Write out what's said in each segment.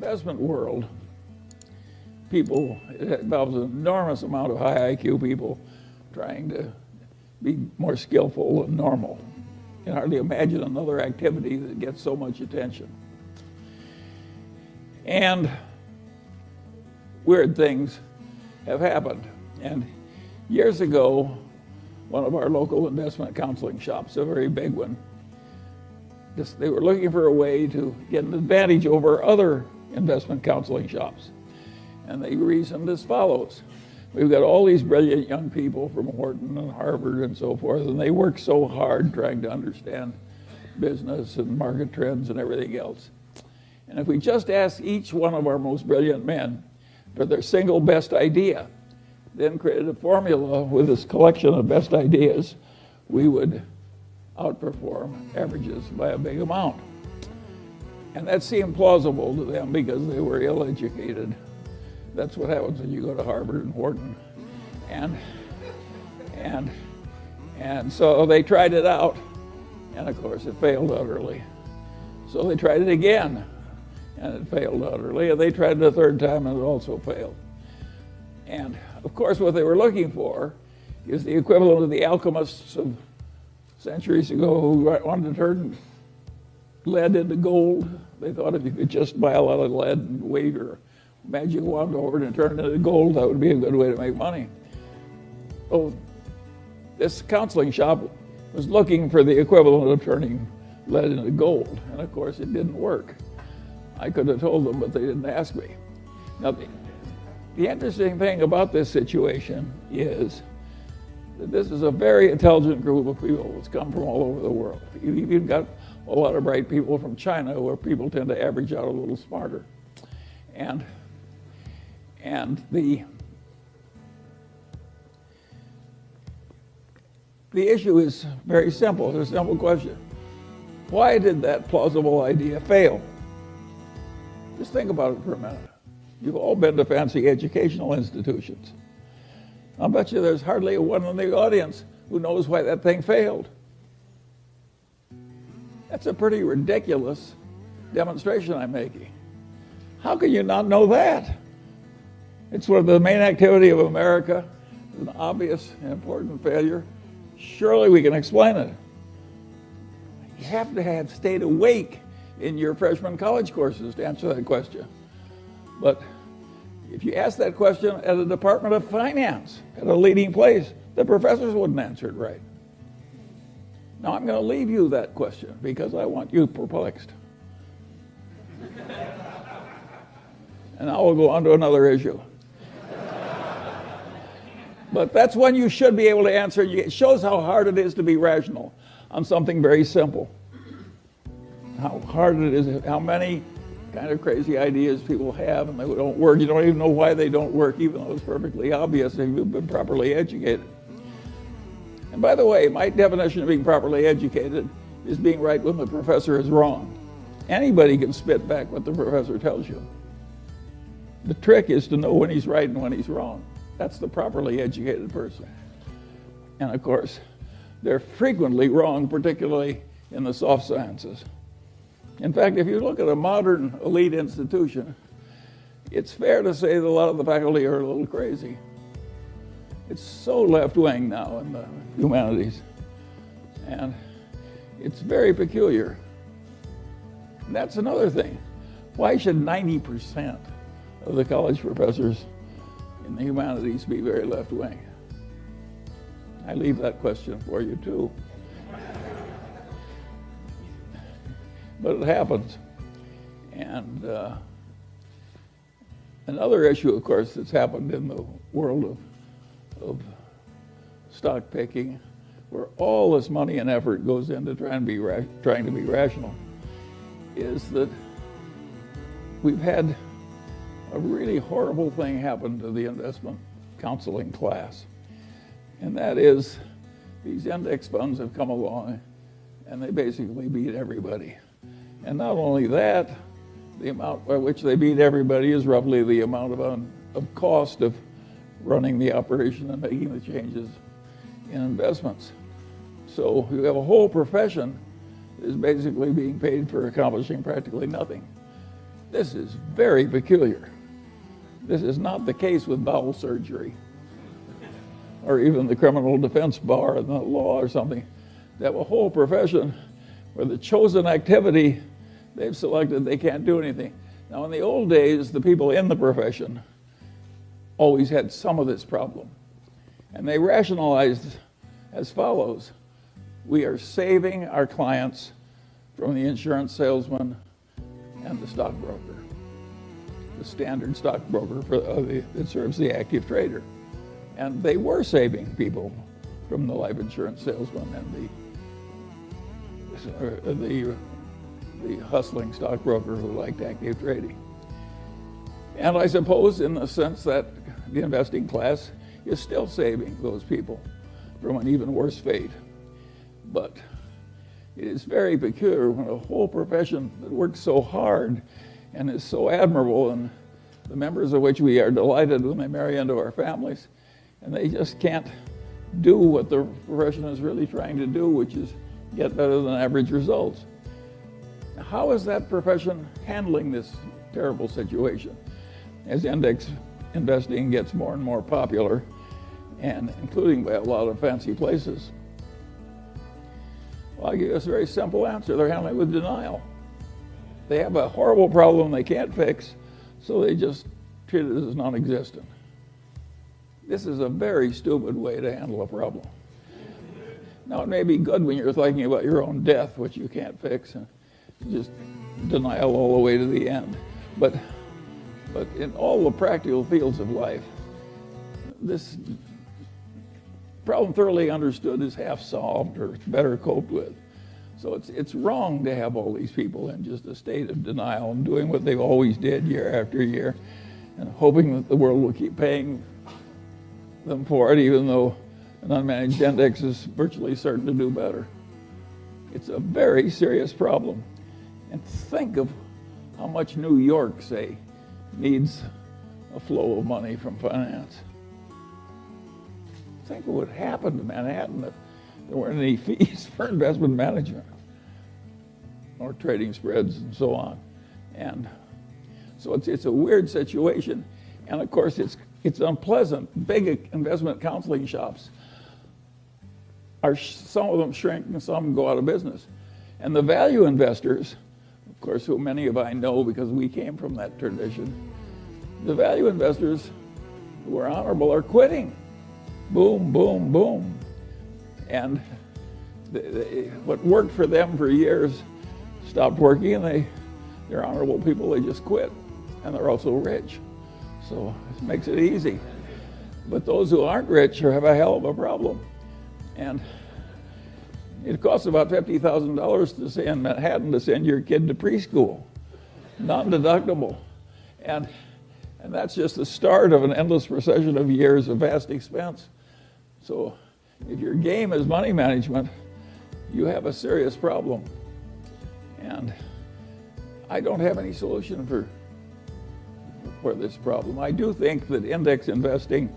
investment world, it involves an enormous amount of high IQ people trying to be more skillful than normal. You can hardly imagine another activity that gets so much attention. And weird things have happened. And years ago, one of our local investment counseling shops, a very big one, they were looking for a way to get an advantage over other investment counseling shops. And they reasoned as follows. We've got all these brilliant young people from Wharton and Harvard and so forth, and they work so hard trying to understand business and market trends and everything else. And if we just ask each one of our most brilliant men for their single best idea, then created a formula with this collection of best ideas, we would outperform averages by a big amount. And that seemed plausible to them because they were ill-educated. That's what happens when you go to Harvard and Wharton. And so they tried it out, and of course it failed utterly. So they tried it again, and it failed utterly, and they tried it a third time, and it also failed. And of course what they were looking for is the equivalent of the alchemists of centuries ago who wanted to turn lead into gold. They thought if you could just buy a lot of lead and wave your magic wand over it and turn it into gold, that would be a good way to make money. Well, this counseling shop was looking for the equivalent of turning lead into gold, and of course it didn't work. I could have told them, but they didn't ask me. Now, the interesting thing about this situation is that this is a very intelligent group of people that's come from all over the world. You've even got a lot of bright people from China, where people tend to average out a little smarter. And the issue is very simple. It's a simple question. Why did that plausible idea fail? Just think about it for a minute. You've all been to fancy educational institutions. I'll bet you there's hardly one in the audience who knows why that thing failed. That's a pretty ridiculous demonstration I'm making. How can you not know that? It's one of the main activity of America. It's an obvious and important failure. Surely we can explain it. You have to have stayed awake in your freshman college courses to answer that question. But if you ask that question at a Department of Finance, at a leading place, the professors wouldn't answer it right. Now I'm going to leave you that question because I want you perplexed. And now we'll go on to another issue. But that's one you should be able to answer. It shows how hard it is to be rational on something very simple. How hard it is, how many kind of crazy ideas people have and they don't work. You don't even know why they don't work, even though it's perfectly obvious if you've been properly educated. And by the way, my definition of being properly educated is being right when the professor is wrong. Anybody can spit back what the professor tells you. The trick is to know when he's right and when he's wrong. That's the properly educated person. And of course, they're frequently wrong, particularly in the soft sciences. In fact, if you look at a modern elite institution, it's fair to say that a lot of the faculty are a little crazy. It's so left-wing now in the humanities. And it's very peculiar. And that's another thing. Why should 90% of the college professors in the humanities be very left-wing? I leave that question for you too. But it happens. And another issue, of course, that's happened in the world of stock picking, where all this money and effort goes into trying to be rational, is that we've had a really horrible thing happen to the investment counseling class. And that is, these index funds have come along and they basically beat everybody. And not only that, the amount by which they beat everybody is roughly the amount of cost of running the operation and making the changes in investments. So you have a whole profession that is basically being paid for accomplishing practically nothing. This is very peculiar. This is not the case with bowel surgery or even the criminal defense bar and the law or something. They have a whole profession where the chosen activity they've selected, they can't do anything. Now, in the old days, the people in the profession always had some of this problem. And they rationalized as follows: we are saving our clients from the insurance salesman and the stockbroker, the standard stockbroker that serves the active trader. And they were saving people from the life insurance salesman and the hustling stockbroker who liked active trading. And I suppose in the sense that the investing class is still saving those people from an even worse fate. But it is very peculiar when a whole profession that works so hard and is so admirable, and the members of which we are delighted when they marry into our families, and they just can't do what the profession is really trying to do, which is get better than average results. How is that profession handling this terrible situation as index investing gets more and more popular, and including by a lot of fancy places? Well, I'll give you a very simple answer. They're handling it with denial. They have a horrible problem they can't fix, so they just treat it as non-existent. This is a very stupid way to handle a problem. Now, it may be good when you're thinking about your own death, which you can't fix, and just denial all the way to the end. But in all the practical fields of life, this problem thoroughly understood is half solved or better coped with. So it's wrong to have all these people in just a state of denial and doing what they've always did year after year and hoping that the world will keep paying them for it, even though an unmanaged index is virtually certain to do better. It's a very serious problem. And think of how much New York, say, needs a flow of money from finance. Think what would happen to Manhattan if there weren't any fees for investment management or trading spreads and so on. And so it's a weird situation. And of course, it's unpleasant. Big investment counseling shops some of them shrink and some go out of business. And the value investors, of course, who many of I know because we came from that tradition, the value investors who are honorable are quitting. Boom, boom, boom. And what worked for them for years stopped working, and they're honorable people, they just quit. And they're also rich. So it makes it easy. But those who aren't rich have a hell of a problem. And it costs about $50,000 to say in Manhattan to send your kid to preschool, non-deductible. And that's just the start of an endless procession of years of vast expense. So if your game is money management, you have a serious problem. And I don't have any solution for this problem. I do think that index investing,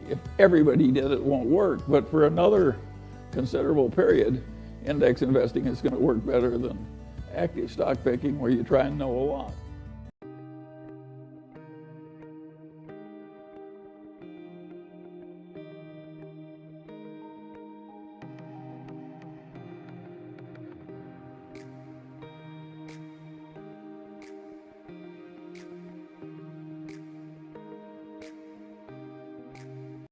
if everybody did it, won't work. But for another considerable period, index investing is going to work better than active stock picking, where you try and know a lot.